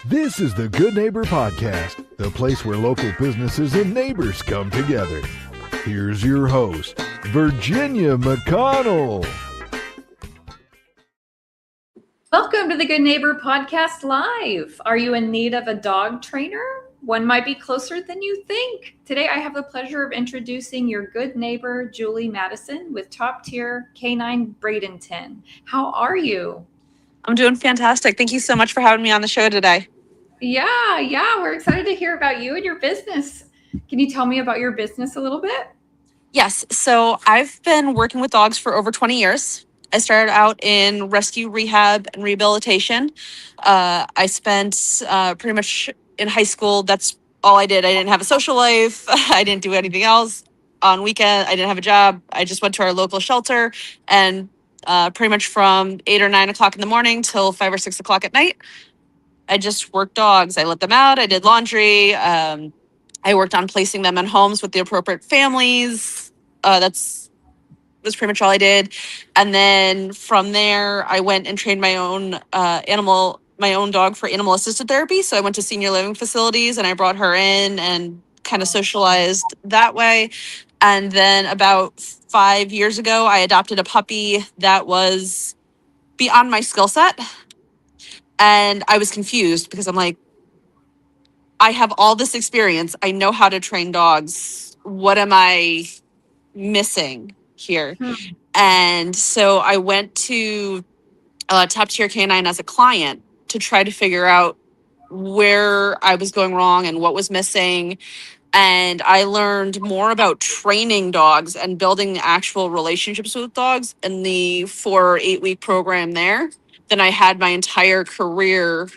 This is the Good Neighbor Podcast, the place where local businesses and neighbors come together. Here's your host, Virginia McConnell. Welcome to the Good Neighbor Podcast Live. Are you in need of a dog trainer? One might be closer than you think. Today, I have the pleasure of introducing your good neighbor, Julie Madison, with Top Tier Canine Bradenton. How are you? I'm doing fantastic. Thank you so much for having me on the show today. Yeah, we're excited to hear about you and your business. Can you tell me about your business a little bit? Yes, so I've been working with dogs for over 20 years. I started out in rescue, rehab, and rehabilitation. I spent pretty much in high school, that's all I did. I didn't have a social life. I didn't do anything else. On weekend, I didn't have a job. I just went to our local shelter and pretty much from 8 or 9 o'clock in the morning till 5 or 6 o'clock at night, I just worked dogs. I let them out. I did laundry. I worked on placing them in homes with the appropriate families. That's was pretty much all I did. And then from there, I went and trained my own my own dog for animal assisted therapy. So I went to senior living facilities and I brought her in and kind of socialized that way. And then about 5 years ago, I adopted a puppy that was beyond my skill set. And I was confused because I'm like, I have all this experience. I know how to train dogs. What am I missing here? And so I went to Top Tier Canine as a client to try to figure out where I was going wrong and what was missing. And I learned more about training dogs and building actual relationships with dogs in the 4 or 8 week program there than I had my entire career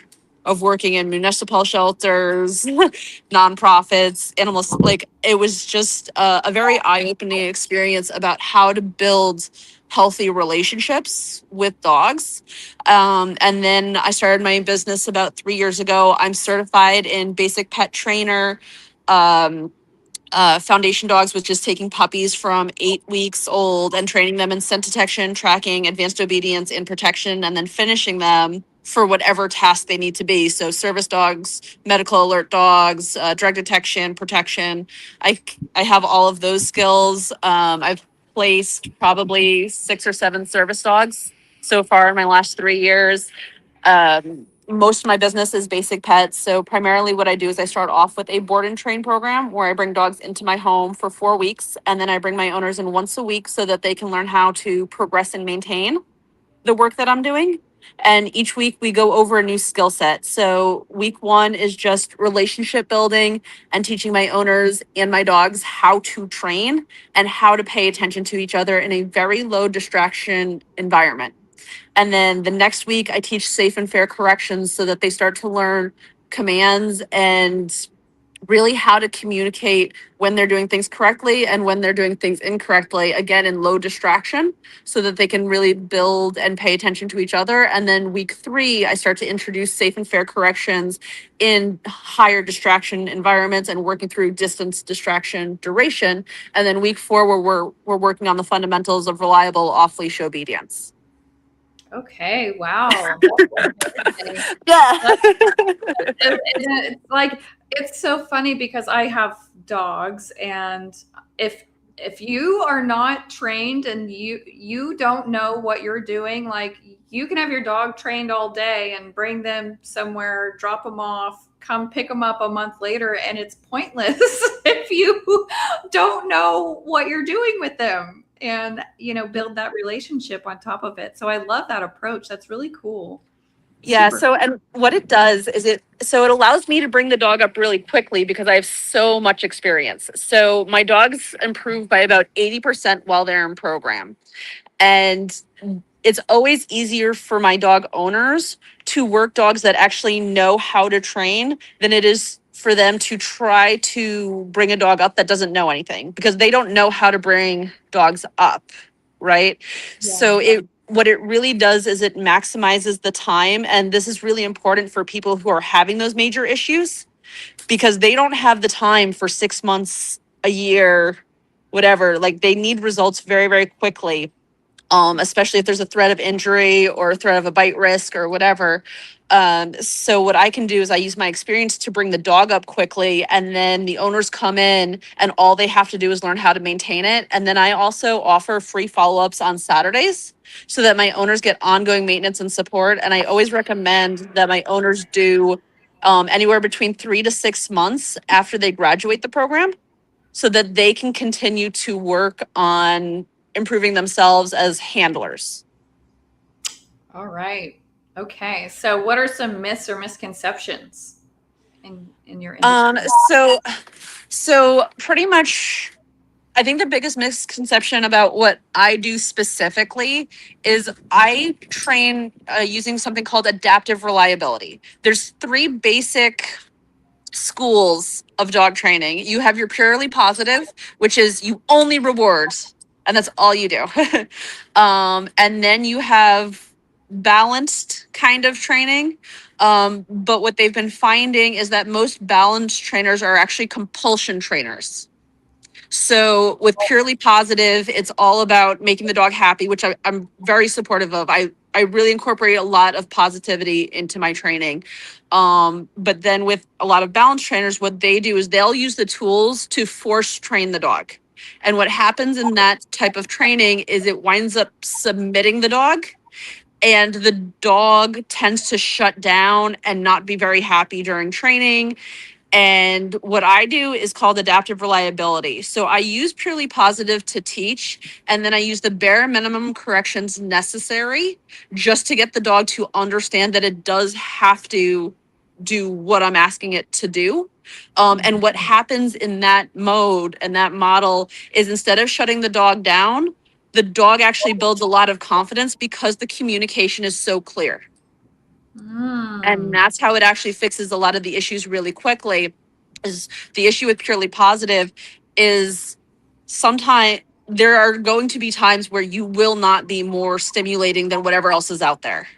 of working in municipal shelters, nonprofits, animals. Like it was just a very eye-opening experience about how to build healthy relationships with dogs. And then I started my business about 3 years ago. I'm certified in basic pet trainer, foundation dogs, with just taking puppies from 8 weeks old and training them in scent detection, tracking, advanced obedience, and protection, and then finishing them for whatever task they need to be. So service dogs, medical alert dogs, drug detection, protection. I have all of those skills. I've placed probably 6 or 7 service dogs so far in my last 3 years. Most of my business is basic pets. So primarily what I do is I start off with a board and train program where I bring dogs into my home for 4 weeks. And then I bring my owners in once a week so that they can learn how to progress and maintain the work that I'm doing. And each week we go over a new skill set. So week 1 is just relationship building and teaching my owners and my dogs how to train and how to pay attention to each other in a very low distraction environment. And then the next week I teach safe and fair corrections so that they start to learn commands and really how to communicate when they're doing things correctly and when they're doing things incorrectly, again, in low distraction, so that they can really build and pay attention to each other. And then week 3, I start to introduce safe and fair corrections in higher distraction environments and working through distance, distraction, duration. And then week 4, where we're working on the fundamentals of reliable off-leash obedience. Okay, wow. Yeah. It's like, it's so funny because I have dogs, and if you are not trained and you don't know what you're doing, like you can have your dog trained all day and bring them somewhere, drop them off, come pick them up a month later, and it's pointless if you don't know what you're doing with them and build that relationship on top of it. So I love that approach. That's really cool. Yeah. Super. So, and what it does is it allows me to bring the dog up really quickly because I have so much experience. So my dogs improve by about 80% while they're in program. And it's always easier for my dog owners to work dogs that actually know how to train than it is for them to try to bring a dog up that doesn't know anything, because they don't know how to bring dogs up. Right. Yeah. So what it really does is it maximizes the time. And this is really important for people who are having those major issues, because they don't have the time for 6 months, a year, whatever. Like they need results very, very quickly. Especially if there's a threat of injury or a threat of a bite risk or whatever. So what I can do is I use my experience to bring the dog up quickly, and then the owners come in and all they have to do is learn how to maintain it. And then I also offer free follow-ups on Saturdays so that my owners get ongoing maintenance and support. And I always recommend that my owners do anywhere between 3 to 6 months after they graduate the program so that they can continue to work on improving themselves as handlers. All right. Okay. So what are some myths or misconceptions in your industry? So pretty much I think the biggest misconception about what I do specifically is I train using something called adaptive reliability. There's 3 basic schools of dog training. You have your purely positive, which is you only reward, and that's all you do. And then you have balanced kind of training. But what they've been finding is that most balanced trainers are actually compulsion trainers. So with purely positive, it's all about making the dog happy, which I'm very supportive of. I really incorporate a lot of positivity into my training. But then with a lot of balance trainers, what they do is they'll use the tools to force train the dog. And what happens in that type of training is it winds up submitting the dog, and the dog tends to shut down and not be very happy during training. And what I do is called adaptive reliability. So I use purely positive to teach, and then I use the bare minimum corrections necessary just to get the dog to understand that it does have to do what I'm asking it to do. And what happens in that mode and that model is instead of shutting the dog down, the dog actually builds a lot of confidence because the communication is so clear. And that's how it actually fixes a lot of the issues really quickly. Is the issue with purely positive is sometimes there are going to be times where you will not be more stimulating than whatever else is out there,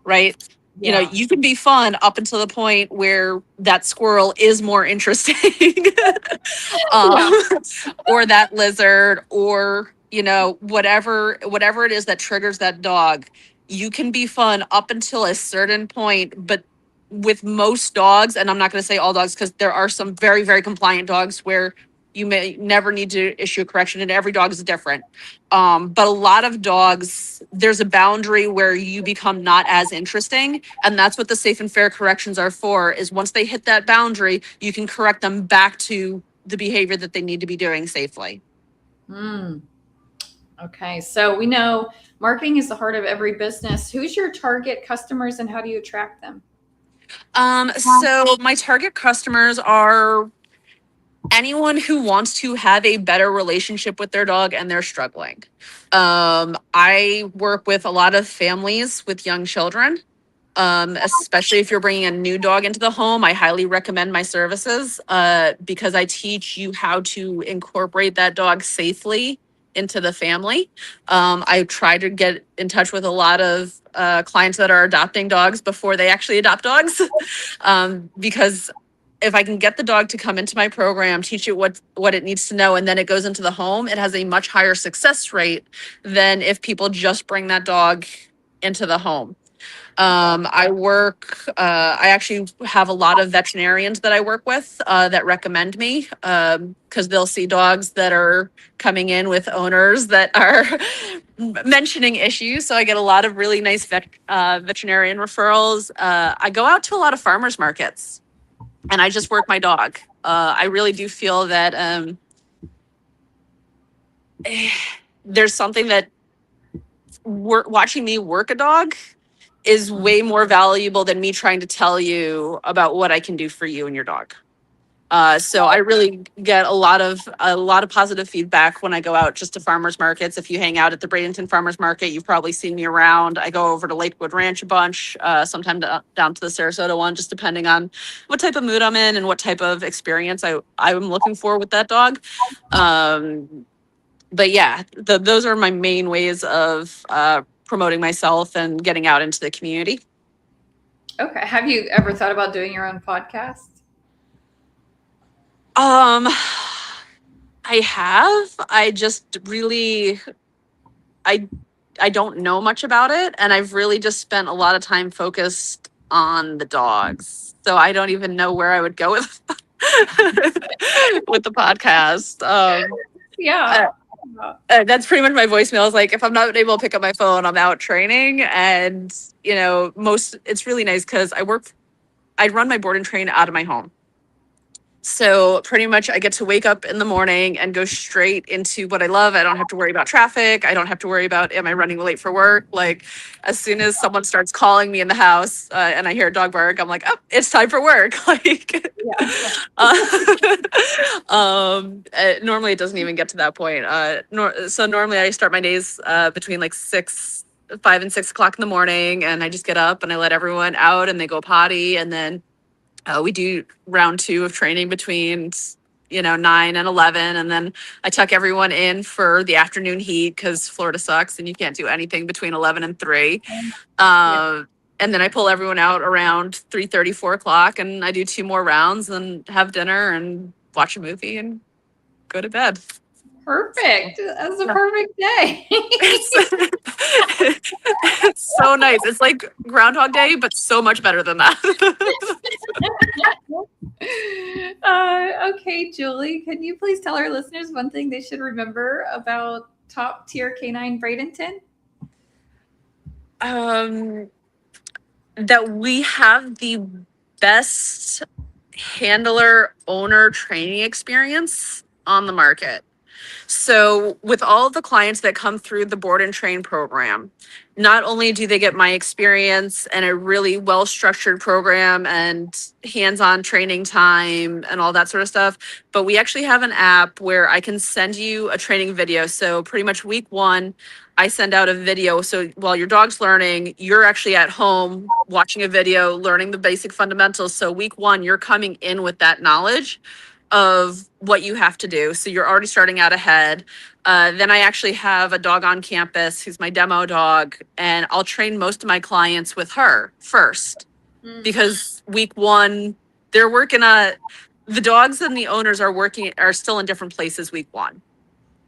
right? Yeah. You know, you can be fun up until the point where that squirrel is more interesting or that lizard, or you know, whatever it is that triggers that dog. You can be fun up until a certain point, but with most dogs, and I'm not going to say all dogs because there are some very, very compliant dogs where you may never need to issue a correction, and every dog is different. But a lot of dogs, there's a boundary where you become not as interesting, and that's what the safe and fair corrections are for, is once they hit that boundary, you can correct them back to the behavior that they need to be doing safely. Okay, so we know marketing is the heart of every business. Who's your target customers and how do you attract them? So my target customers are anyone who wants to have a better relationship with their dog and they're struggling. I work with a lot of families with young children. Especially if you're bringing a new dog into the home, I highly recommend my services because I teach you how to incorporate that dog safely into the family. I try to get in touch with a lot of clients that are adopting dogs before they actually adopt dogs because if I can get the dog to come into my program, teach it what it needs to know, and then it goes into the home, it has a much higher success rate than if people just bring that dog into the home. I actually have a lot of veterinarians that I work with that recommend me because they'll see dogs that are coming in with owners that are mentioning issues. So I get a lot of really nice veterinarian referrals. I go out to a lot of farmers markets and I just work my dog. I really do feel that there's something that watching me work a dog is way more valuable than me trying to tell you about what I can do for you and your dog. So I really get a lot of positive feedback when I go out just to farmers markets. If you hang out at the Bradenton farmers market, you've probably seen me around. I go over to Lakewood Ranch a bunch, sometimes down to the Sarasota one, just depending on what type of mood I'm in and what type of experience I'm looking for with that dog. But yeah, those are my main ways of promoting myself and getting out into the community. Okay. Have you ever thought about doing your own podcast? I have. I just really, I don't know much about it, and I've really just spent a lot of time focused on the dogs. So I don't even know where I would go with with the podcast. Yeah. That's pretty much my voicemail. Is like, if I'm not able to pick up my phone, I'm out training. And it's really nice because I run my board and train out of my home. So pretty much I get to wake up in the morning and go straight into what I love. I don't have to worry about traffic. I don't have to worry about, am I running late for work? Like, as soon as someone starts calling me in the house and I hear a dog bark, I'm like, oh, it's time for work. Like, normally it doesn't even get to that point. So normally I start my days between like 5 and 6 o'clock in the morning, and I just get up and I let everyone out and they go potty, and then we do round 2 of training between 9 and 11, and then I tuck everyone in for the afternoon heat because Florida sucks and you can't do anything between 11 and 3. And then I pull everyone out around 3:30, 4 o'clock, and I do 2 more rounds and have dinner and watch a movie and go to bed. Perfect. That's a perfect day. It's so nice. It's like Groundhog Day, but so much better than that. Okay, Julie, can you please tell our listeners one thing they should remember about top tier canine Bradenton? That we have the best handler owner training experience on the market. So with all of the clients that come through the board and train program, not only do they get my experience and a really well-structured program and hands-on training time and all that sort of stuff, but we actually have an app where I can send you a training video. So pretty much week 1, I send out a video. So while your dog's learning, you're actually at home watching a video, learning the basic fundamentals. So week 1, you're coming in with that knowledge of what you have to do. So you're already starting out ahead. Then I actually have a dog on campus who's my demo dog, and I'll train most of my clients with her first because week 1, they're working the dogs and the owners are still in different places week 1.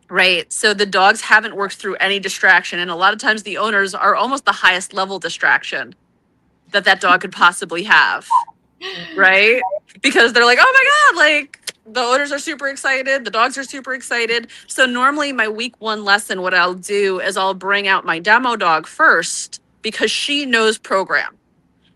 Right. So the dogs haven't worked through any distraction. And a lot of times the owners are almost the highest level distraction that dog could possibly have. Right. Because they're like, oh my God, like the owners are super excited. The dogs are super excited. So normally my week 1 lesson, what I'll do is I'll bring out my demo dog first because she knows program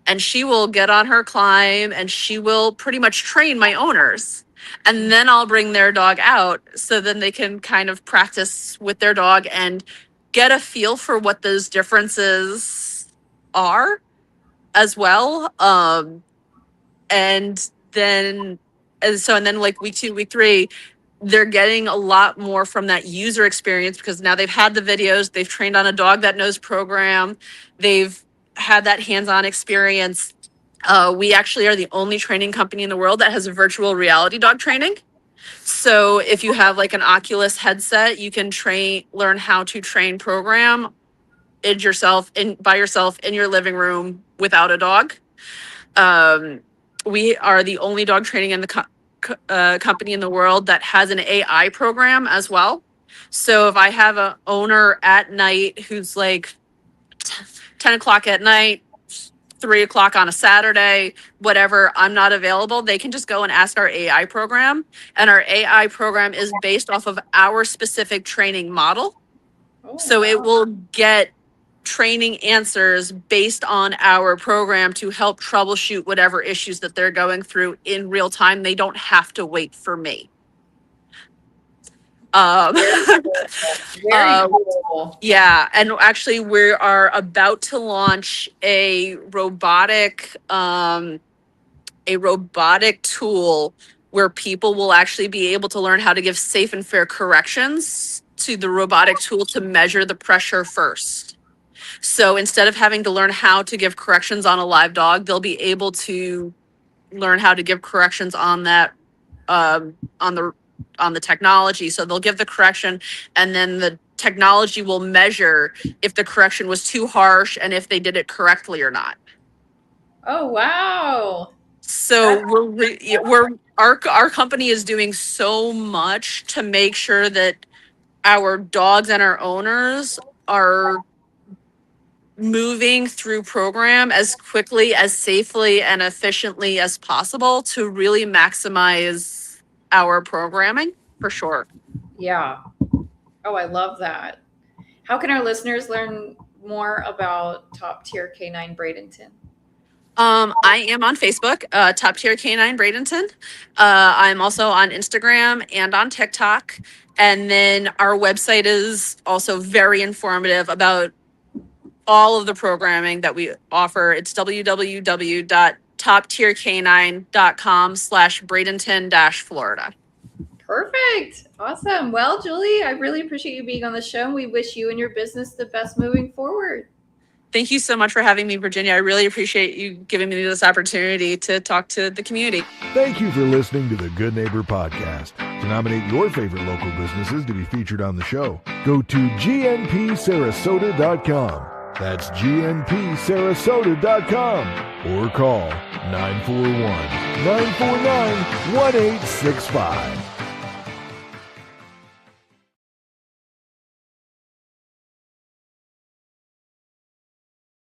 and she will get on her climb and she will pretty much train my owners. And then I'll bring their dog out so then they can kind of practice with their dog and get a feel for what those differences are as well. And then like week 2, week 3, they're getting a lot more from that user experience because now they've had the videos, they've trained on a dog that knows program, they've had that hands-on experience. We actually are the only training company in the world that has a virtual reality dog training. So if you have like an Oculus headset, you can learn how to train program by yourself in your living room without a dog. We are the only dog training in the company in the world that has an AI program as well. So if I have an owner at night who's like 10 o'clock at night, 3 o'clock on a Saturday, whatever, I'm not available, they can just go and ask our AI program. And our AI program is based off of our specific training model. So it will get training answers based on our program to help troubleshoot whatever issues that they're going through in real time. They don't have to wait for me. Very cool. Yeah, and actually we are about to launch a robotic tool where people will actually be able to learn how to give safe and fair corrections to the robotic tool to measure the pressure first. So instead of having to learn how to give corrections on a live dog, they'll be able to learn how to give corrections on that on the technology. So they'll give the correction and then the technology will measure if the correction was too harsh and if they did it correctly or not. Oh, wow. So our company is doing so much to make sure that our dogs and our owners are moving through program as quickly, as safely, and efficiently as possible to really maximize our programming, for sure. Yeah. Oh, I love that. How can our listeners learn more about Top Tier K9 Bradenton? I am on Facebook, Top Tier Canine Bradenton. I'm also on Instagram and on TikTok. And then our website is also very informative about all of the programming that we offer. It's www.toptiercanine.com/Bradenton-Florida. Perfect. Awesome. Well, Julie, I really appreciate you being on the show. We wish you and your business the best moving forward. Thank you so much for having me, Virginia. I really appreciate you giving me this opportunity to talk to the community. Thank you for listening to the Good Neighbor Podcast. To nominate your favorite local businesses to be featured on the show, go to gnpsarasota.com. That's gnpsarasota.com or call 941-949-1865.